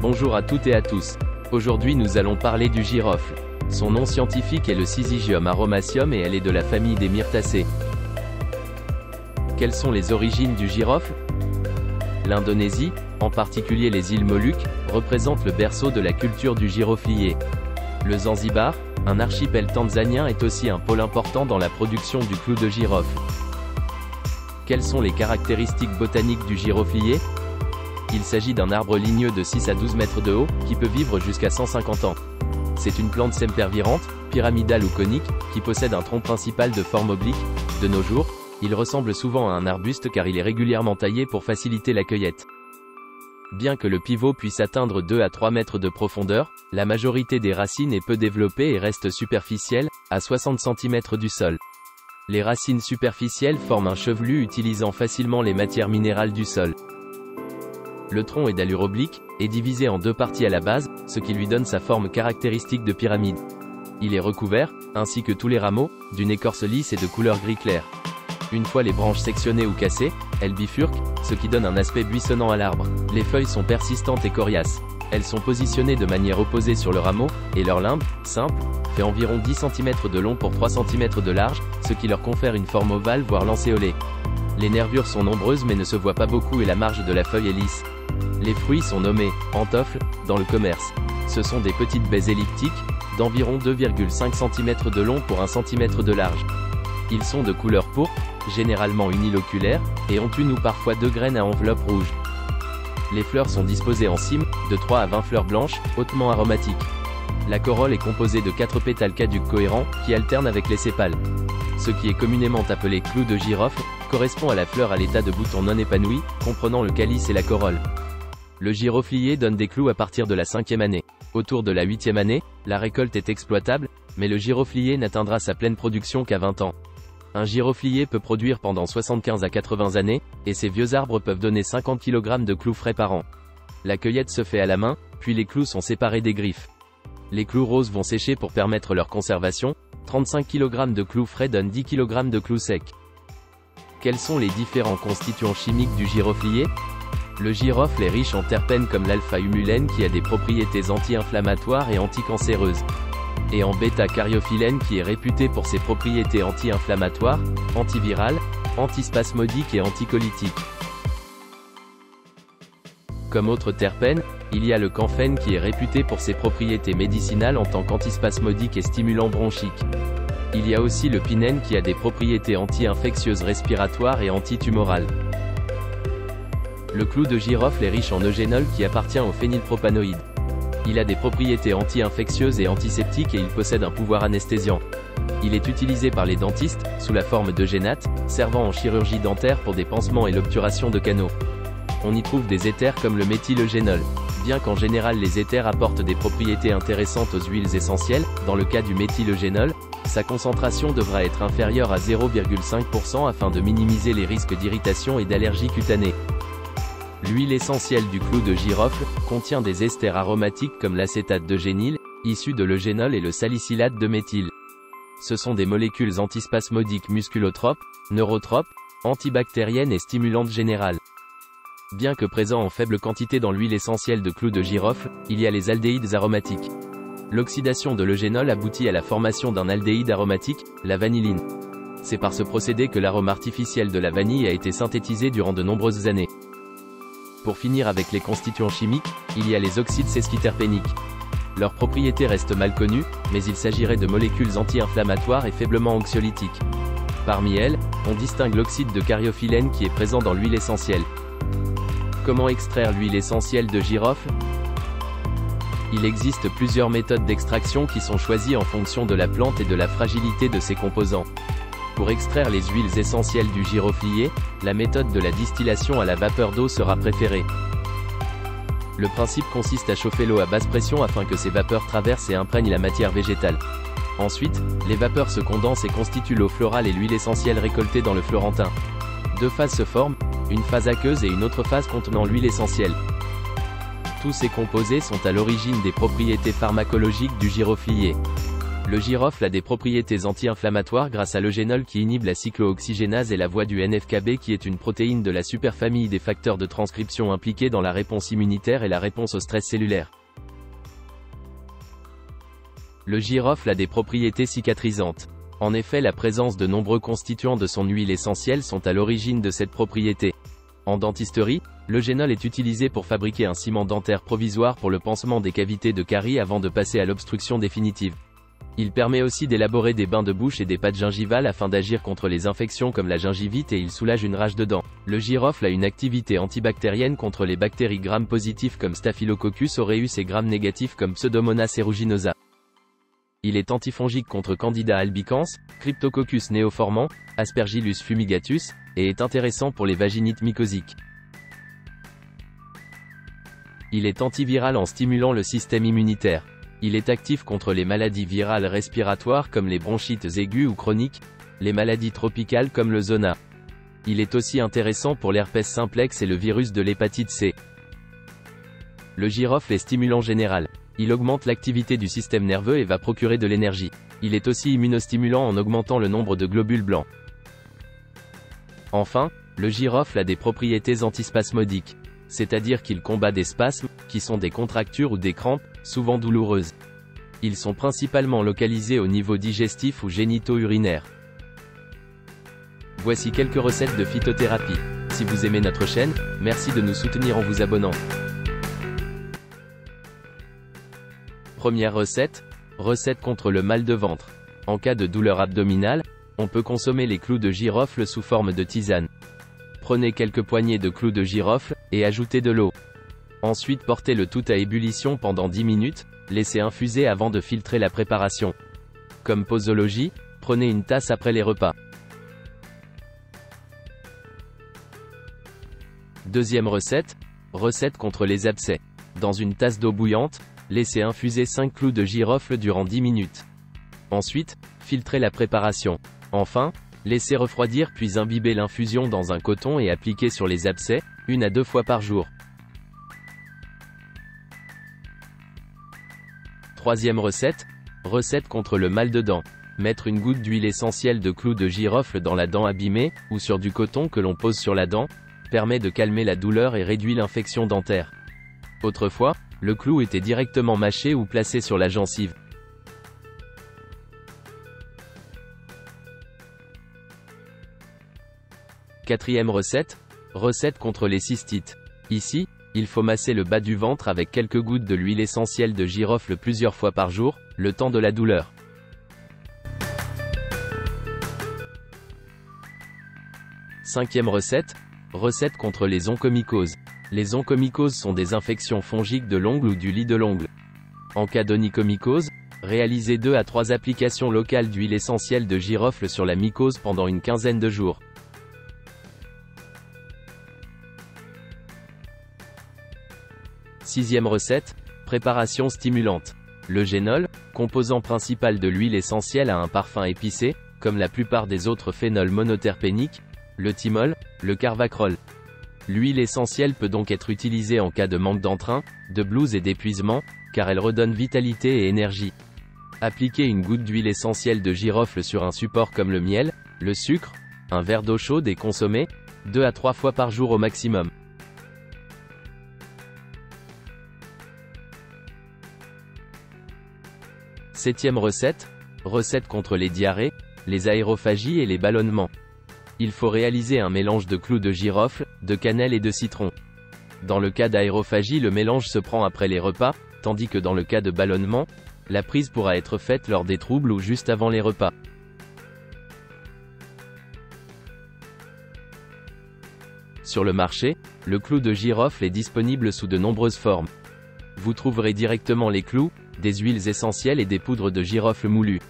Bonjour à toutes et à tous. Aujourd'hui nous allons parler du girofle. Son nom scientifique est le Syzygium aromaceum et elle est de la famille des myrtacées. Quelles sont les origines du girofle? L'Indonésie, en particulier les îles Moluques, représente le berceau de la culture du giroflier. Le Zanzibar, un archipel tanzanien, est aussi un pôle important dans la production du clou de girofle. Quelles sont les caractéristiques botaniques du giroflier? Il s'agit d'un arbre ligneux de 6 à 12 mètres de haut, qui peut vivre jusqu'à 150 ans. C'est une plante sempervirente, pyramidale ou conique, qui possède un tronc principal de forme oblique. De nos jours, il ressemble souvent à un arbuste car il est régulièrement taillé pour faciliter la cueillette. Bien que le pivot puisse atteindre 2 à 3 mètres de profondeur, la majorité des racines est peu développée et reste superficielle, à 60 cm du sol. Les racines superficielles forment un chevelu utilisant facilement les matières minérales du sol. Le tronc est d'allure oblique, et divisé en deux parties à la base, ce qui lui donne sa forme caractéristique de pyramide. Il est recouvert, ainsi que tous les rameaux, d'une écorce lisse et de couleur gris clair. Une fois les branches sectionnées ou cassées, elles bifurquent, ce qui donne un aspect buissonnant à l'arbre. Les feuilles sont persistantes et coriaces. Elles sont positionnées de manière opposée sur le rameau, et leur limbe, simple, fait environ 10 cm de long pour 3 cm de large, ce qui leur confère une forme ovale voire lancéolée. Les nervures sont nombreuses mais ne se voient pas beaucoup et la marge de la feuille est lisse. Les fruits sont nommés pantoufles dans le commerce. Ce sont des petites baies elliptiques, d'environ 2,5 cm de long pour 1 cm de large. Ils sont de couleur pourpre, généralement uniloculaires, et ont une ou parfois deux graines à enveloppe rouge. Les fleurs sont disposées en cymes, de 3 à 20 fleurs blanches, hautement aromatiques. La corolle est composée de 4 pétales caducs cohérents, qui alternent avec les sépales. Ce qui est communément appelé clou de girofle, correspond à la fleur à l'état de bouton non épanoui, comprenant le calice et la corolle. Le giroflier donne des clous à partir de la 5e année. Autour de la 8e année, la récolte est exploitable, mais le giroflier n'atteindra sa pleine production qu'à 20 ans. Un giroflier peut produire pendant 75 à 80 années, et ces vieux arbres peuvent donner 50 kg de clous frais par an. La cueillette se fait à la main, puis les clous sont séparés des griffes. Les clous roses vont sécher pour permettre leur conservation. 35 kg de clous frais donnent 10 kg de clous secs. Quels sont les différents constituants chimiques du giroflier? Le girofle est riche en terpènes comme l'alpha-humulène qui a des propriétés anti-inflammatoires et anticancéreuses. Et en bêta-cariophyllène qui est réputé pour ses propriétés anti-inflammatoires, antivirales, antispasmodiques et anticolytiques. Comme autres terpènes, il y a le camphène qui est réputé pour ses propriétés médicinales en tant qu'antispasmodique et stimulant bronchique. Il y a aussi le pinène qui a des propriétés anti-infectieuses respiratoires et antitumorales. Le clou de girofle est riche en eugénol qui appartient au phénylpropanoïde. Il a des propriétés anti-infectieuses et antiseptiques et il possède un pouvoir anesthésiant. Il est utilisé par les dentistes, sous la forme d'eugénate, servant en chirurgie dentaire pour des pansements et l'obturation de canaux. On y trouve des éthers comme le méthyleugénol. Bien qu'en général les éthers apportent des propriétés intéressantes aux huiles essentielles, dans le cas du méthyleugénol, sa concentration devra être inférieure à 0,5% afin de minimiser les risques d'irritation et d'allergie cutanée. L'huile essentielle du clou de girofle contient des esters aromatiques comme l'acétate d'eugényle, issu de l'eugénol et le salicylate de méthyle. Ce sont des molécules antispasmodiques musculotropes, neurotropes, antibactériennes et stimulantes générales. Bien que présent en faible quantité dans l'huile essentielle de clou de girofle, il y a les aldéhydes aromatiques. L'oxydation de l'eugénol aboutit à la formation d'un aldéhyde aromatique, la vanilline. C'est par ce procédé que l'arôme artificiel de la vanille a été synthétisé durant de nombreuses années. Pour finir avec les constituants chimiques, il y a les oxydes sesquiterpéniques. Leurs propriétés restent mal connues, mais il s'agirait de molécules anti-inflammatoires et faiblement anxiolytiques. Parmi elles, on distingue l'oxyde de cariophyllène qui est présent dans l'huile essentielle. Comment extraire l'huile essentielle de girofle? Il existe plusieurs méthodes d'extraction qui sont choisies en fonction de la plante et de la fragilité de ses composants. Pour extraire les huiles essentielles du giroflier, la méthode de la distillation à la vapeur d'eau sera préférée. Le principe consiste à chauffer l'eau à basse pression afin que ces vapeurs traversent et imprègnent la matière végétale. Ensuite, les vapeurs se condensent et constituent l'eau florale et l'huile essentielle récoltée dans le florentin. Deux phases se forment, une phase aqueuse et une autre phase contenant l'huile essentielle. Tous ces composés sont à l'origine des propriétés pharmacologiques du giroflier. Le girofle a des propriétés anti-inflammatoires grâce à l'eugénol qui inhibe la cyclooxygénase et la voie du NF-κB qui est une protéine de la superfamille des facteurs de transcription impliqués dans la réponse immunitaire et la réponse au stress cellulaire. Le girofle a des propriétés cicatrisantes. En effet, la présence de nombreux constituants de son huile essentielle sont à l'origine de cette propriété. En dentisterie, l'eugénol est utilisé pour fabriquer un ciment dentaire provisoire pour le pansement des cavités de caries avant de passer à l'obstruction définitive. Il permet aussi d'élaborer des bains de bouche et des pâtes gingivales afin d'agir contre les infections comme la gingivite et il soulage une rage de dents. Le girofle a une activité antibactérienne contre les bactéries gram-positifs comme Staphylococcus aureus et gram-négatifs comme Pseudomonas aeruginosa. Il est antifongique contre Candida albicans, Cryptococcus neoformans, Aspergillus fumigatus, et est intéressant pour les vaginites mycosiques. Il est antiviral en stimulant le système immunitaire. Il est actif contre les maladies virales respiratoires comme les bronchites aiguës ou chroniques, les maladies tropicales comme le zona. Il est aussi intéressant pour l'herpès simplex et le virus de l'hépatite C. Le girofle est stimulant général. Il augmente l'activité du système nerveux et va procurer de l'énergie. Il est aussi immunostimulant en augmentant le nombre de globules blancs. Enfin, le girofle a des propriétés antispasmodiques. C'est-à-dire qu'il combat des spasmes, qui sont des contractures ou des crampes, souvent douloureuses. Ils sont principalement localisés au niveau digestif ou génito-urinaire. Voici quelques recettes de phytothérapie. Si vous aimez notre chaîne, merci de nous soutenir en vous abonnant. Première recette, recette contre le mal de ventre. En cas de douleur abdominale, on peut consommer les clous de girofle sous forme de tisane. Prenez quelques poignées de clous de girofle, et ajoutez de l'eau. Ensuite portez le tout à ébullition pendant 10 minutes, laissez infuser avant de filtrer la préparation. Comme posologie, prenez une tasse après les repas. Deuxième recette, recette contre les abcès. Dans une tasse d'eau bouillante, laissez infuser 5 clous de girofle durant 10 minutes. Ensuite, filtrez la préparation. Enfin, laissez refroidir puis imbibez l'infusion dans un coton et appliquez sur les abcès, 1 à 2 fois par jour. Troisième recette, recette contre le mal de dents. Mettre une goutte d'huile essentielle de clous de girofle dans la dent abîmée, ou sur du coton que l'on pose sur la dent, permet de calmer la douleur et réduit l'infection dentaire. Autrefois, le clou était directement mâché ou placé sur la gencive. Quatrième recette, recette contre les cystites. Ici, il faut masser le bas du ventre avec quelques gouttes de l'huile essentielle de girofle plusieurs fois par jour, le temps de la douleur. Cinquième recette, recette contre les onychomycoses. Les onychomycoses sont des infections fongiques de l'ongle ou du lit de l'ongle. En cas d'onychomycose, réalisez 2 à 3 applications locales d'huile essentielle de girofle sur la mycose pendant une quinzaine de jours. Sixième recette, préparation stimulante. L'eugénol, composant principal de l'huile essentielle a un parfum épicé, comme la plupart des autres phénols monoterpéniques, le thymol, le carvacrol. L'huile essentielle peut donc être utilisée en cas de manque d'entrain, de blues et d'épuisement, car elle redonne vitalité et énergie. Appliquez une goutte d'huile essentielle de girofle sur un support comme le miel, le sucre, un verre d'eau chaude et consommez, 2 à 3 fois par jour au maximum. Septième recette, recette contre les diarrhées, les aérophagies et les ballonnements. Il faut réaliser un mélange de clous de girofle, de cannelle et de citron. Dans le cas d'aérophagie, le mélange se prend après les repas, tandis que dans le cas de ballonnement, la prise pourra être faite lors des troubles ou juste avant les repas. Sur le marché, le clou de girofle est disponible sous de nombreuses formes. Vous trouverez directement les clous, des huiles essentielles et des poudres de girofle moulues.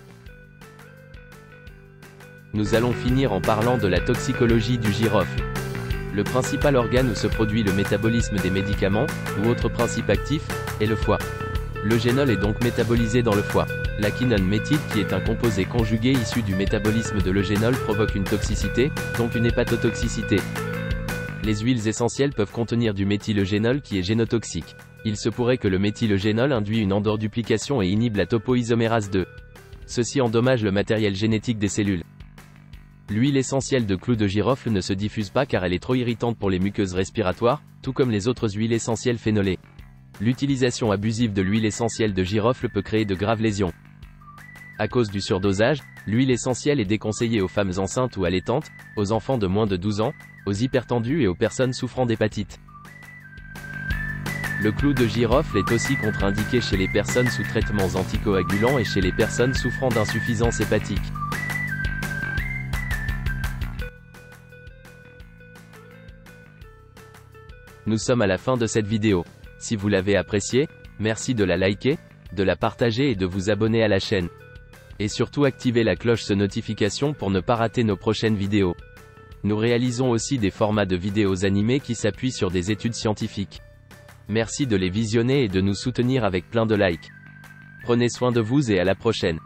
Nous allons finir en parlant de la toxicologie du girofle. Le principal organe où se produit le métabolisme des médicaments, ou autres principes actifs, est le foie. L'eugénol est donc métabolisé dans le foie. La quinone méthyle qui est un composé conjugué issu du métabolisme de l'eugénol provoque une toxicité, donc une hépatotoxicité. Les huiles essentielles peuvent contenir du méthyleugénol qui est génotoxique. Il se pourrait que le méthyleugénol induit une endoduplication et inhibe la topoisomérase 2. Ceci endommage le matériel génétique des cellules. L'huile essentielle de clou de girofle ne se diffuse pas car elle est trop irritante pour les muqueuses respiratoires, tout comme les autres huiles essentielles phénolées. L'utilisation abusive de l'huile essentielle de girofle peut créer de graves lésions. À cause du surdosage, l'huile essentielle est déconseillée aux femmes enceintes ou allaitantes, aux enfants de moins de 12 ans, aux hypertendus et aux personnes souffrant d'hépatite. Le clou de girofle est aussi contre-indiqué chez les personnes sous traitements anticoagulants et chez les personnes souffrant d'insuffisance hépatique. Nous sommes à la fin de cette vidéo. Si vous l'avez appréciée, merci de la liker, de la partager et de vous abonner à la chaîne. Et surtout activez la cloche de notification pour ne pas rater nos prochaines vidéos. Nous réalisons aussi des formats de vidéos animées qui s'appuient sur des études scientifiques. Merci de les visionner et de nous soutenir avec plein de likes. Prenez soin de vous et à la prochaine.